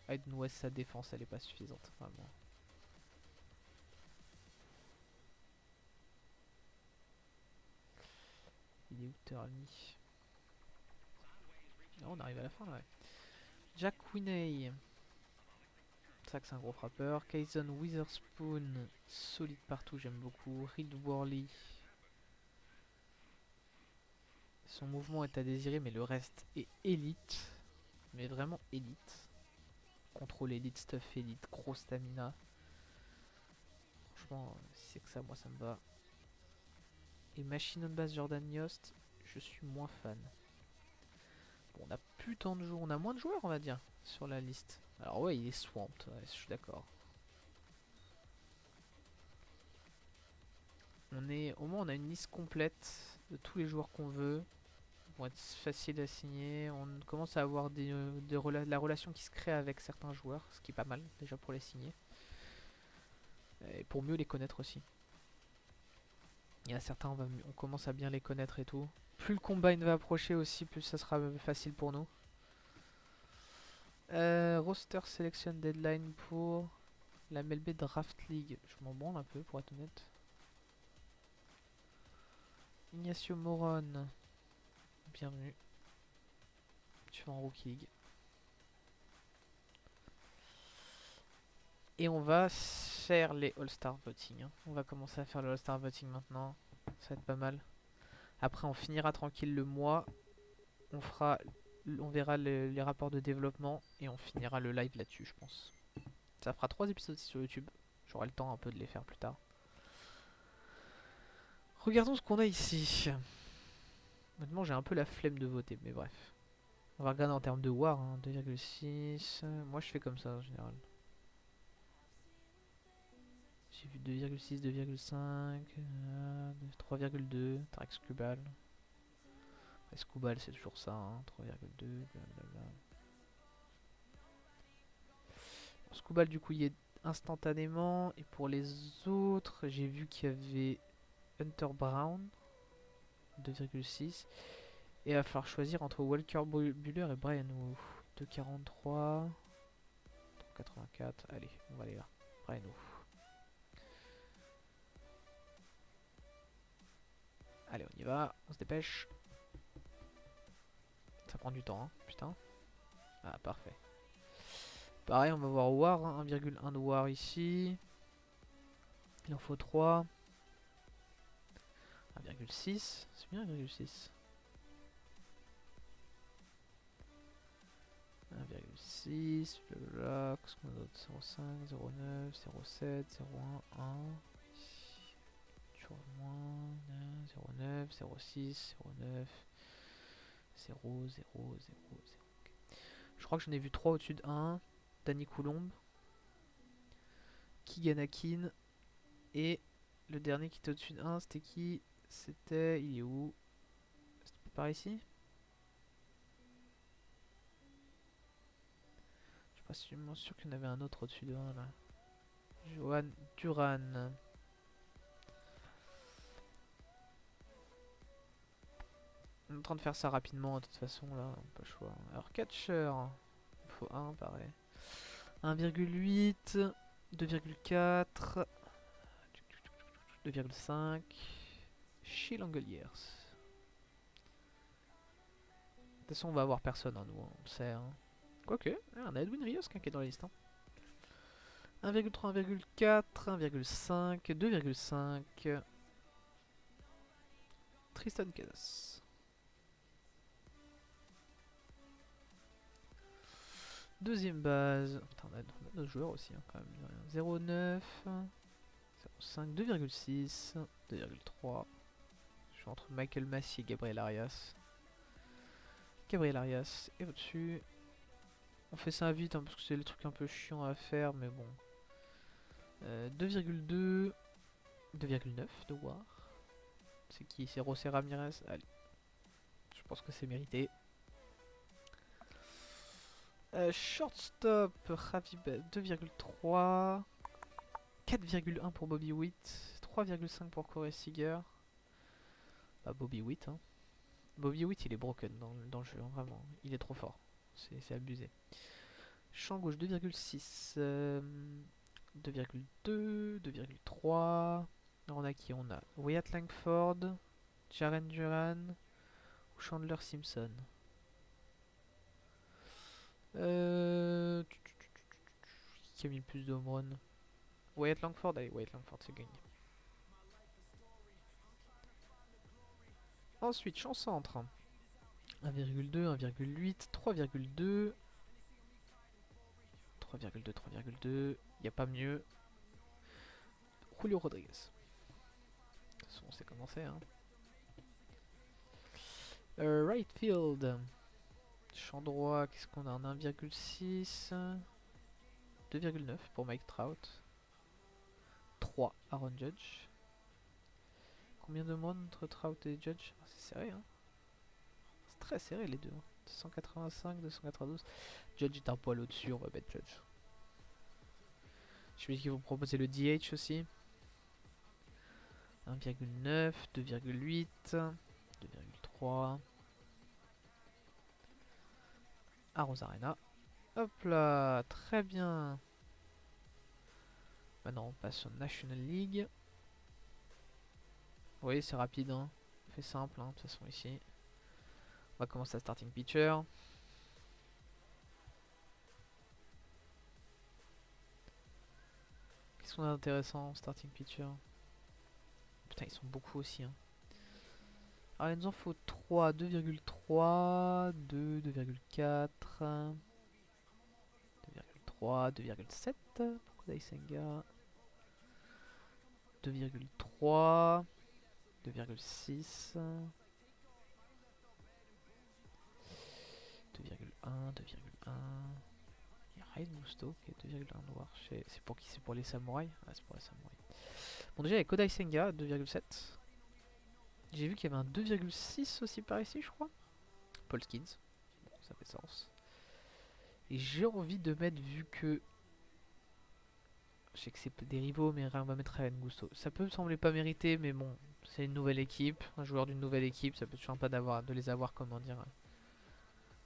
Hayden West, sa défense, elle est pas suffisante, vraiment. Il est où Turley? Oh, on arrive à la fin là, ouais. Jack Winney. C'est ça que c'est un gros frappeur. Kayson Witherspoon. Solide partout, j'aime beaucoup. Reed Worley. Son mouvement est à désirer, mais le reste est élite. Mais vraiment élite. Contrôle élite, stuff élite, gros stamina. Franchement, si c'est que ça, moi ça me va. Et machine on base Jordan Yost, je suis moins fan. Bon, on a plus tant de joueurs, on a moins de joueurs on va dire sur la liste. Alors ouais, il est swamped, ouais, je suis d'accord. Au moins on a une liste complète de tous les joueurs qu'on veut. Ils vont être faciles à signer. On commence à avoir la relation qui se crée avec certains joueurs, ce qui est pas mal déjà pour les signer. Et pour mieux les connaître aussi. Il y a certains, on commence à bien les connaître et tout. Plus le combine va approcher aussi, plus ça sera facile pour nous. Roster Selection Deadline pour la MLB Draft League. Je m'en branle un peu pour être honnête. Ignacio Moron. Bienvenue. Tu es en Rookie League. Et on va faire les All-Star Voting. Hein. On va commencer à faire le All-Star Voting maintenant. Ça va être pas mal. Après, on finira tranquille le mois. On verra les rapports de développement et on finira le live là-dessus, je pense. Ça fera 3 épisodes sur YouTube. J'aurai le temps un peu de les faire plus tard. Regardons ce qu'on a ici. Maintenant, j'ai un peu la flemme de voter, mais bref. On va regarder en termes de war, hein, 2,6. Moi, je fais comme ça en général. J'ai vu 2,6, 2,5, 3,2. Tarek Skubal. Skubal, c'est toujours ça, hein, 3,2. Blablabla. Skubal, du coup, il est instantanément. Et pour les autres, j'ai vu qu'il y avait Hunter Brown, 2,6. Et il va falloir choisir entre Walker Buehler et Brian Wu. 2,43. 3,84. Allez, on va aller là. Brian Wu. Allez, on y va. On se dépêche. Ça prend du temps, hein. Putain. Ah, parfait. Pareil, on va voir War. Hein, 1,1 de War ici. Il en faut 3. 1,6. C'est bien 1,6. 1,6, blablabla, qu'est-ce qu'on a d'autre? 0,5, 0,9, 0,7, 0,1, 1. Toujours moins, 0,9, 0,6, 0,9, 0, 0, 0, 0. Je crois que j'en ai vu 3 au-dessus de 1. Danny Coulomb, Kiganakin, et le dernier qui était au-dessus de 1, c'était qui? C'était... Il est où? C'était par ici? Je suis pas sûr qu'il y en avait un autre au-dessus de 1 là. Johan Duran. On est en train de faire ça rapidement de toute façon là, pas le choix. Alors catcher, il faut 1 pareil. 1,8, 2,4, 2,5. Chez Langoliers. De toute façon on va avoir personne en nous, on le sait. Hein. Quoique, on a Edwin Rios qui est dans la liste. Hein. 1,3, 1,4, 1,5, 2,5. Tristan Casas. Deuxième base. Putain, on a nos joueurs aussi, hein, quand même. 0,9, 0,5, 2,6, 2,3. Je suis entre Michael Massey et Gabriel Arias. Gabriel Arias est au-dessus. On fait ça vite hein, parce que c'est le truc un peu chiant à faire, mais bon. 2,2, 2,9 de War. C'est qui? C'est José Ramirez. Allez. Je pense que c'est mérité. Shortstop, Ravi 2,3. 4,1 pour Bobby Witt. 3,5 pour Corey Seager. Bah, Bobby Witt, hein. Bobby Witt, il est broken dans le jeu, hein, vraiment. Il est trop fort. C'est abusé. Champ gauche 2,6. 2,2. 2,3. On a qui? On a Wyatt Langford, Jaren Duran ou Chandler Simpson. Qui a mis le plus de home run? Wyatt Langford, allez, Wyatt Langford, c'est gagné. Ensuite, champ centre. 1,2, 1,8, 3,2. 3,2, 3,2. Il n'y a pas mieux. Julio Rodriguez. De toute façon, on sait comment c'est, hein. Right field. Champ droit, qu'est-ce qu'on a? En 1,6. 2,9 pour Mike Trout. 3 Aaron Judge. Combien de monde entre Trout et Judge? C'est serré, hein. C'est très serré les deux. 285, 292. Judge est un poil au-dessus, on va mettre Judge. Je sais qu'ils vont proposer le DH aussi. 1,9, 2,8, 2,3. À Rosarena. Hop là, très bien. Maintenant on passe au National League. Vous voyez, c'est rapide, hein. Fait simple, hein, de toute façon ici. On va commencer à starting pitcher. Qu'est-ce qu'on a d'intéressant en starting pitcher? Putain, ils sont beaucoup aussi, hein. Alors il nous en faut 3, 2,3, 2, 2,4, 2,3, 2,7 pour Kodai Senga, 2,3, 2,6, 2,1, 2,1. Il y a Ryan Musto qui est 2,1 noir. C'est pour qui? C'est pour les samouraïs? Ah, c'est pour les samouraïs. Bon, déjà il y a Kodai Senga 2,7. J'ai vu qu'il y avait un 2,6 aussi par ici, je crois. Paul Skins. Bon, ça fait sens. Et j'ai envie de mettre, vu que je sais que c'est des rivaux, mais on va mettre Ryan Gusto. Ça peut me sembler pas mérité, mais bon, c'est une nouvelle équipe, un joueur d'une nouvelle équipe, ça peut être sympa de les avoir, comment dire,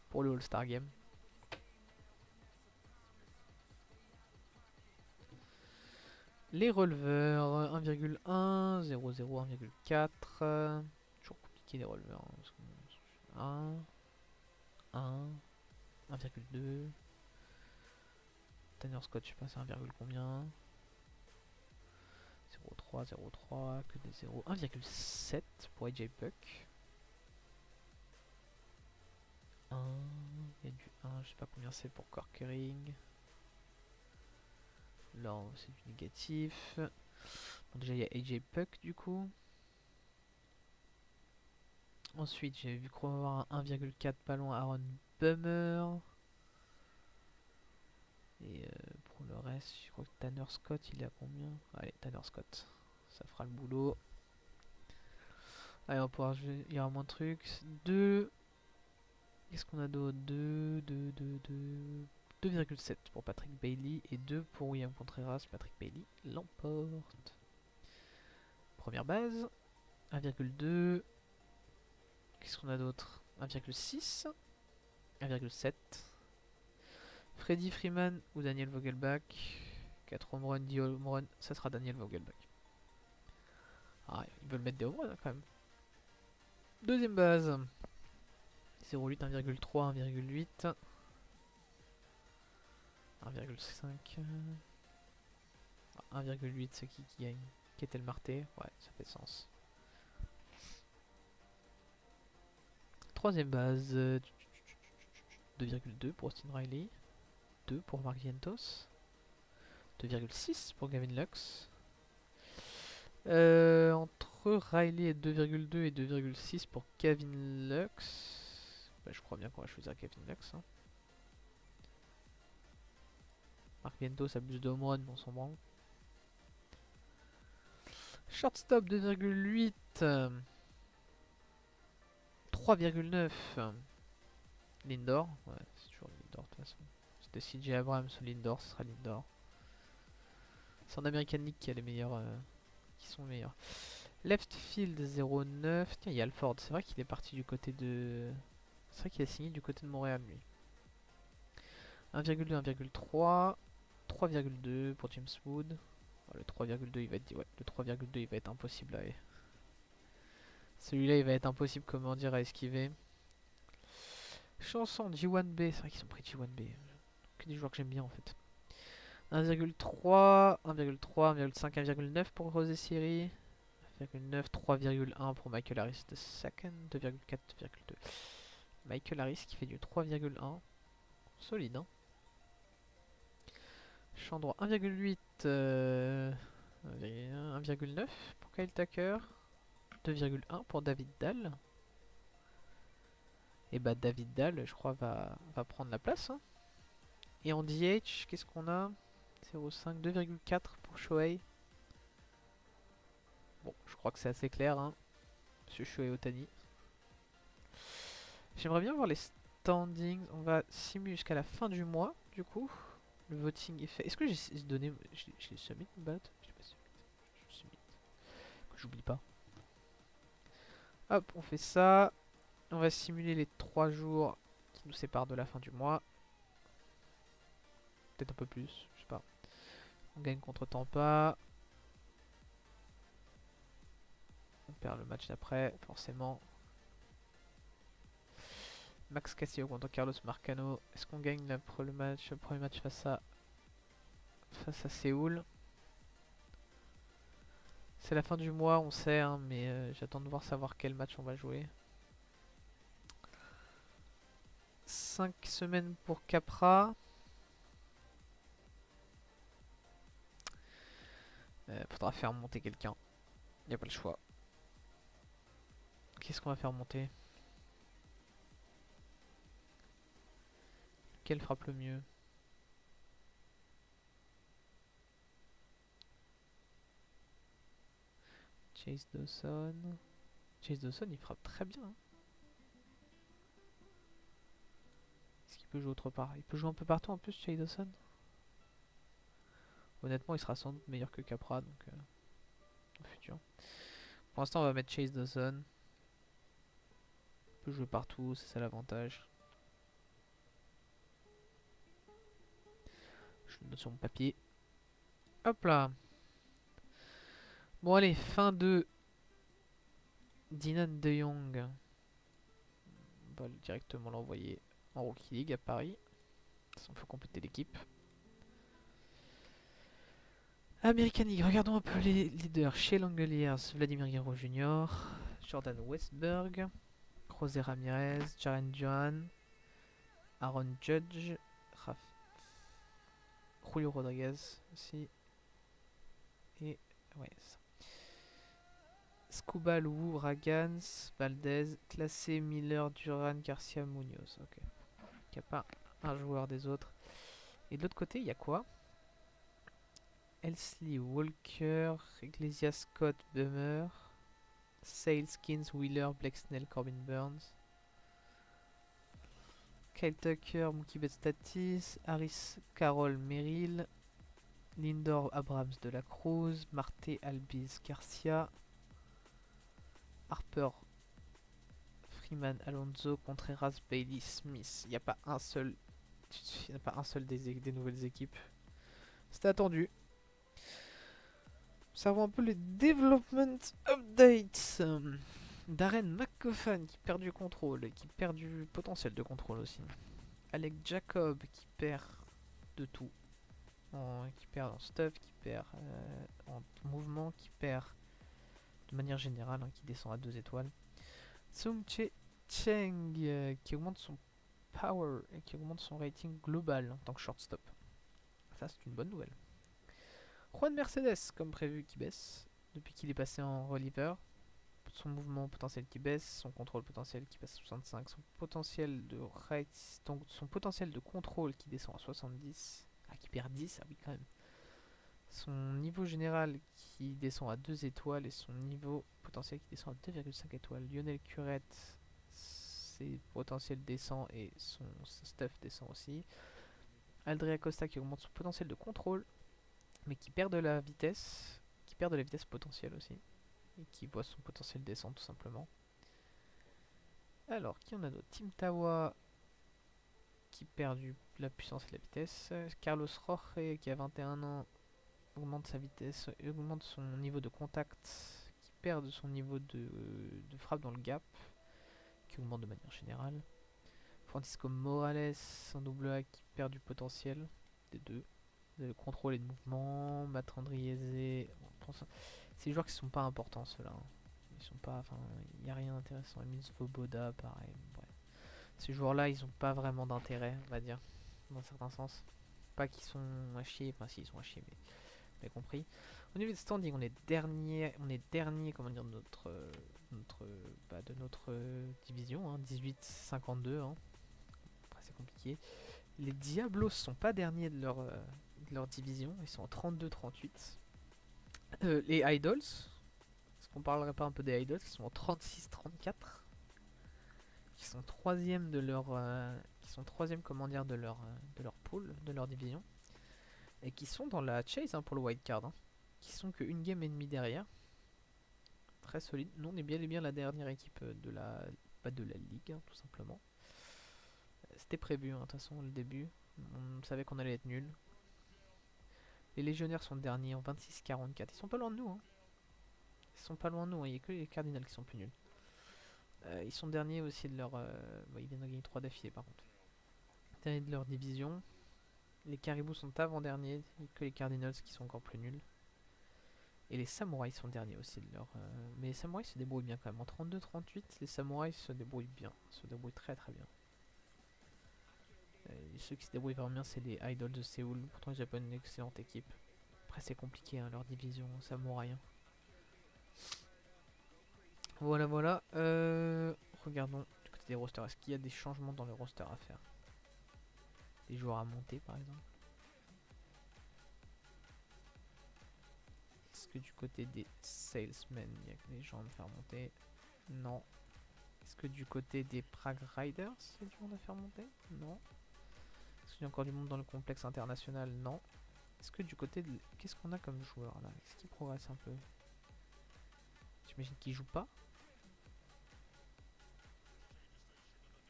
pour le All-Star Game. Les releveurs, 1,1, 0,0, 1,4. Toujours compliqué les releveurs. 1, 1, 1,2. Tanner Scott, je sais pas, c'est 1, combien? 0,3, 0,3, que des 0. 1,7 pour AJ Puck. 1, il y a du 1, je sais pas combien c'est pour Corkering. Là, c'est du négatif. Bon, déjà, il y a AJ Puck du coup. Ensuite, j'ai vu qu'on va avoir un 1,4 pas loin Aaron Bummer. Et pour le reste, je crois que Tanner Scott, il est à combien? Allez, Tanner Scott, ça fera le boulot. Allez, on va pouvoir jouer. Il y aura moins de trucs. 2. Qu'est-ce qu'on a d'autre? 2, 2, 2, 2. 2,7 pour Patrick Bailey et 2 pour William Contreras. Patrick Bailey l'emporte. Première base. 1,2. Qu'est-ce qu'on a d'autre? 1,6. 1,7. Freddie Freeman ou Daniel Vogelbach. 4 home run, 10 home run, ça sera Daniel Vogelbach. Ah, ils veulent mettre des home runs hein, quand même. Deuxième base. 0,8, 1,3, 1,8. 1,5. 1,8 c'est qui gagne? Ketel Marté? Ouais, ça fait sens. Troisième base. 2,2 pour Austin Riley. 2 pour Mark Vientos. 2,6 pour Gavin Lux. Entre Riley et 2,2 et 2,6 pour Gavin Lux. Bah, je crois bien qu'on va choisir Gavin Lux. Hein. Mark Vientos abuse de home run, on s'en branle. Shortstop 2,8. 3,9. Lindor, ouais, c'est toujours Lindor de toute façon. C'était CJ Abrams ou Lindor, ce sera Lindor. C'est en American League qui a les meilleurs, qui sont meilleurs. Left field 09. Tiens, il y a Alford. C'est vrai qu'il est parti du côté de. C'est vrai qu'il a signé du côté de Montréal lui. 1,2, 1,3. 3,2 pour James Wood. Oh, le 3,2 il va être ouais, le 3,2 il va être impossible à. Celui-là il va être impossible comment dire à esquiver. Chanson G1B, c'est vrai qu'ils ont pris G1B. Que des joueurs que j'aime bien en fait. 1,3, 1,3, 1,5, 1,9 pour Rosé Siri. 1,9, 3,1 pour Michael Harris de second, 2,4, 2,2. Michael Harris qui fait du 3,1. Solide, hein. Champ droit 1,8, 1,9 pour Kyle Tucker. 2,1 pour David Dahl. Et bah David Dahl, je crois, va prendre la place. Hein. Et en DH, qu'est-ce qu'on a 0,5, 2,4 pour Shohei. Bon, je crois que c'est assez clair, hein. Monsieur Shohei Ohtani. J'aimerais bien voir les standings. On va simuler jusqu'à la fin du mois, du coup. Le voting est fait. Est-ce que j'ai donné. Je l'ai submit, bat. Je l'ai pas submit. Je submit. Que j'oublie pas. Hop, on fait ça. On va simuler les 3 jours qui nous séparent de la fin du mois. Peut-être un peu plus, je sais pas. On gagne contre Tampa. On perd le match d'après, forcément. Max Castillo contre Carlos Marcano. Est-ce qu'on gagne le premier match face à Séoul. C'est la fin du mois, on sait, hein, mais j'attends de savoir quel match on va jouer. 5 semaines pour Capra. Faudra faire monter quelqu'un. Y a pas le choix. Qu'est-ce qu'on va faire monter? Quel frappe le mieux? Chase Dawson. Chase Dawson, il frappe très bien. Hein. Est-ce qu'il peut jouer autre part? Il peut jouer un peu partout en plus, Chase Dawson. Honnêtement, il sera sans doute meilleur que Capra, donc au futur. Pour l'instant, on va mettre Chase Dawson. Il peut jouer partout, c'est ça l'avantage. Je le note sur mon papier. Hop là. Bon allez, fin de Dinan de Jong. On va directement l'envoyer en Rookie League à Paris. Il faut compléter l'équipe. American League, regardons un peu les leaders. Shea Langeliers, Vladimir Guerrero Jr., Jordan Westberg, José Ramirez, Jaren Duran, Aaron Judge, Julio Rodriguez aussi. Et ouais, ça. Scuba, Lou, Ragans, Valdez, Classé, Miller, Duran, Garcia, Munoz. Ok. Il n'y a pas un joueur des autres. Et de l'autre côté, il y a quoi? Elsley, Walker, Iglesias, Scott, Bummer, Sale, Skins, Wheeler, Blake Snell, Corbin Burns, Kyle Tucker, Mookie Betts Tatis, Harris, Carroll, Merrill, Lindor, Abrams de la Cruz, Marte, Albiz, Garcia, Harper, Freeman, Alonso, Contreras, Bailey, Smith. Il n'y a pas un seul, des nouvelles équipes. C'était attendu. Observons un peu les development updates. Darren McGoffin qui perd du contrôle, qui perd du potentiel de contrôle aussi. Alec Jacob qui perd de tout. Qui perd en stuff, qui perd en mouvement, qui perd de manière générale, hein, qui descend à 2 étoiles. Sung Cheng qui augmente son power et qui augmente son rating global en tant que shortstop. Ça c'est une bonne nouvelle. Juan Mercedes, comme prévu, qui baisse depuis qu'il est passé en reliever. Son mouvement potentiel qui baisse, son contrôle potentiel qui passe à 65, son potentiel de contrôle qui descend à 70. Ah, qui perd 10, ah oui, quand même. Son niveau général qui descend à 2 étoiles et son niveau potentiel qui descend à 2,5 étoiles. Lionel Curette, ses potentiels descend et son stuff descend aussi. Aldrea Costa qui augmente son potentiel de contrôle, mais qui perd de la vitesse, potentielle aussi, et qui voit son potentiel descendre tout simplement. Alors, qui en a d'autres? Team Tawa qui perd la puissance et la vitesse. Carlos Roche qui a 21 ans augmente sa vitesse, augmente son niveau de contact, qui perd de son niveau de frappe dans le gap, qui augmente de manière générale. Francisco Morales en double A qui perd du potentiel des deux. De contrôle et de mouvement. Matrandriese. C'est des joueurs qui sont pas importants ceux-là. Hein. Ils sont pas. Enfin, il n'y a rien d'intéressant. Emile Svoboda, pareil. Ouais. Ces joueurs-là, ils ont pas vraiment d'intérêt, on va dire. Dans un certain sens. Pas qu'ils sont à chier. Enfin, si, ils sont à chier, mais vous avez compris. Au niveau de standing, on est dernier. Comment dire, de notre division. Hein, 18-52. Hein. Après, c'est compliqué. Les Diablos sont pas derniers de leur division, ils sont en 32-38. Les Idols, est-ce qu'on parlerait pas un peu des Idols, qui sont en 36-34, qui sont troisième de leur, comment dire, de leur pool, de leur division, et qui sont dans la chase hein, pour le wildcard, hein, qui sont que une game et demie derrière, très solide. Nous on est bien et bien la dernière équipe de la ligue, hein, tout simplement. C'était prévu, hein, de toute façon, le début. On savait qu'on allait être nul. Les légionnaires sont derniers en 26-44. Ils sont pas loin de nous. Hein. Ils sont pas loin de nous. Il n'y a que les cardinals qui sont plus nuls. Ils sont derniers aussi de leur. Ils viennent de gagner 3 d'affilée par contre. Derniers de leur division. Les caribous sont avant-derniers. Il n'y a que les cardinals qui sont encore plus nuls. Et les samouraïs sont derniers aussi de leur. Mais les samouraïs se débrouillent bien quand même. En 32-38, les samouraïs se débrouillent bien. Se débrouillent très très bien. Ceux qui se débrouillent vraiment bien, c'est les Idols de Séoul. Pourtant, ils n'ont pas une excellente équipe. Après, c'est compliqué, hein, leur division samouraï. Hein. Voilà, voilà. Regardons du côté des rosters. Est-ce qu'il y a des changements dans le roster à faire? Des joueurs à monter, par exemple? Est-ce que du côté des salesmen, il y a des gens à me faire monter? Non. Est-ce que du côté des Prague Riders, il y a du monde à faire monter? Non. Est-ce qu'il y a encore du monde dans le complexe international? Non. Est-ce que du côté de... Qu'est-ce qu'on a comme joueur là? Est-ce qu'il progresse un peu? J'imagine qu'il joue pas.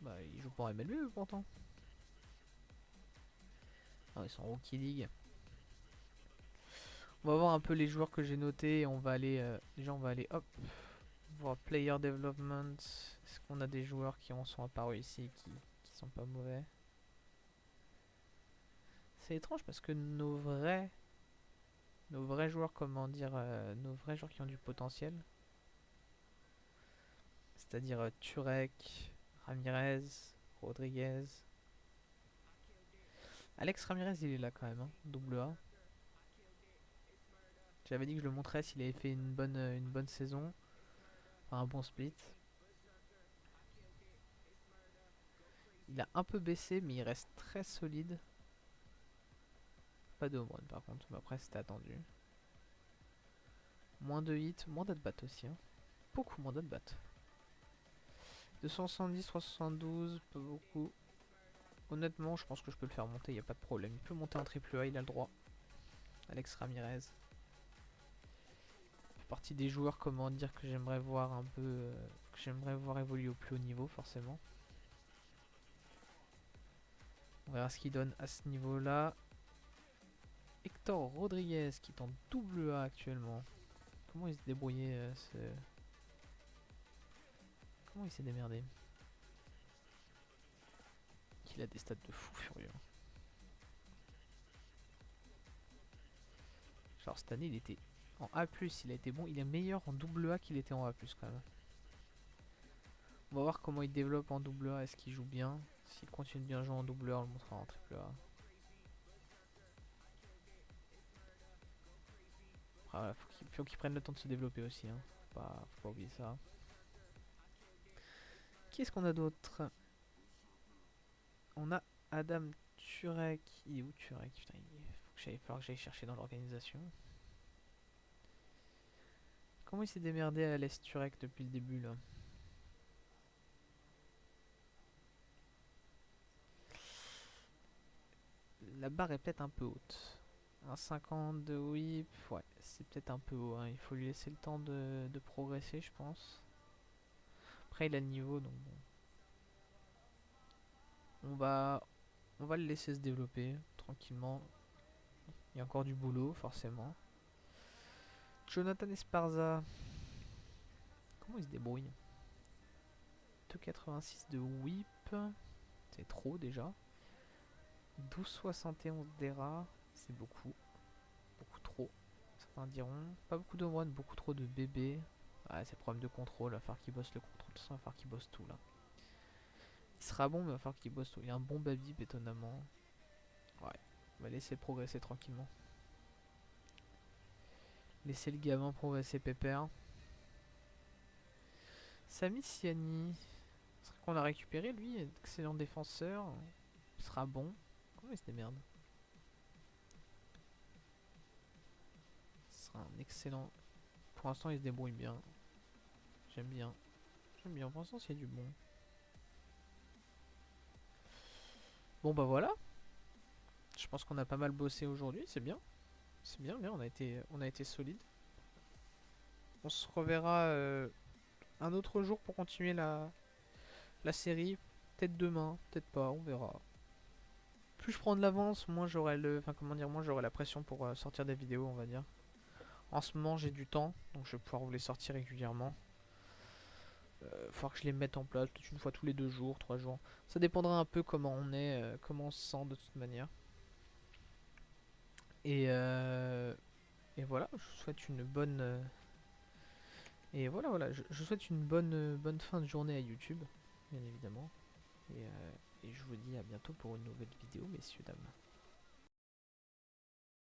Bah, il joue pas en MLB pourtant. Ah, ils sont en Rookie League. On va voir un peu les joueurs que j'ai notés et on va aller. Déjà, on va aller hop. Voir Player Development. Est-ce qu'on a des joueurs qui en sont apparus ici qui sont pas mauvais? C'est étrange parce que nos vrais joueurs, comment dire, nos vrais joueurs qui ont du potentiel, c'est-à-dire Turek, Ramirez, Rodriguez. Alex Ramirez, il est là quand même, hein, double A. J'avais dit que je le montrais s'il avait fait une bonne saison, enfin un bon split. Il a un peu baissé, mais il reste très solide. Pas de home run par contre, mais après c'était attendu. Moins de hits, moins d'at-bat aussi. Hein. Beaucoup moins d'at-bat. 270, 372, pas beaucoup. Honnêtement, je pense que je peux le faire monter, il n'y a pas de problème. Il peut monter en triple A, il a le droit. Alex Ramirez. Il fait partie des joueurs, comment dire, que j'aimerais voir un peu. Que j'aimerais voir évoluer au plus haut niveau, forcément. On verra ce qu'il donne à ce niveau-là. Hector Rodriguez qui est en double A actuellement. Comment il s'est débrouillé Comment il s'est démerdé? Il a des stats de fou furieux. Genre cette année il était en A+, il a été bon. Il est meilleur en double A qu'il était en A+, quand même. On va voir comment il développe en double A. Est-ce qu'il joue bien? S'il continue de bien jouer en double A, on le montrera en triple A. Voilà, faut qu'il prenne le temps de se développer aussi. Hein. Faut pas oublier ça. Qui est-ce qu'on a d'autre? On a Adam Turek. Il est où Turek? Putain, il va falloir que j'aille chercher dans l'organisation. Comment il s'est démerdé à l'Est Turek depuis le début là? la barre est peut-être un peu haute. Un 50 de whip, ouais, c'est peut-être un peu haut, hein. Il faut lui laisser le temps de progresser, je pense. Après, il a le niveau, donc bon. On va le laisser se développer tranquillement. Il y a encore du boulot, forcément. Jonathan Esparza. Comment il se débrouille? 2,86 de whip. C'est trop déjà. 12,71 d'ERA. C'est beaucoup. Beaucoup trop. Certains diront. Pas beaucoup de one, beaucoup trop de bébés. Ouais, c'est problème de contrôle. Il va falloir qu'il bosse le contrôle. Il va falloir qu'il bosse tout là. Il sera bon, mais il va falloir qu'il bosse tout. Il y a un bon Babib étonnamment. Ouais. On va laisser progresser tranquillement. Laisser le gamin progresser pépère. Sami Siani. C'est vrai qu'on l'a récupéré lui. Excellent défenseur. Il sera bon. Comment il se démerde? Ce sera un excellent. Pour l'instant, il se débrouille bien. J'aime bien. J'aime bien. Pour l'instant, s'il y a du bon. Bon, bah voilà. Je pense qu'on a pas mal bossé aujourd'hui. C'est bien. C'est bien, bien. On a été solide. On se reverra un autre jour pour continuer la série. Peut-être demain, peut-être pas. On verra. Plus je prends de l'avance, moins j'aurai enfin comment dire, moins j'aurai la pression pour sortir des vidéos, on va dire. En ce moment, j'ai du temps, donc je vais pouvoir vous les sortir régulièrement. Faudra que je les mette en place, peut-être une fois tous les 2 jours, 3 jours. Ça dépendra un peu comment on est, comment on se sent de toute manière. Et, euh, et voilà, je vous souhaite une bonne. Et voilà, voilà, je vous souhaite une bonne fin de journée à YouTube, bien évidemment. Et je vous dis à bientôt pour une nouvelle vidéo, messieurs, dames.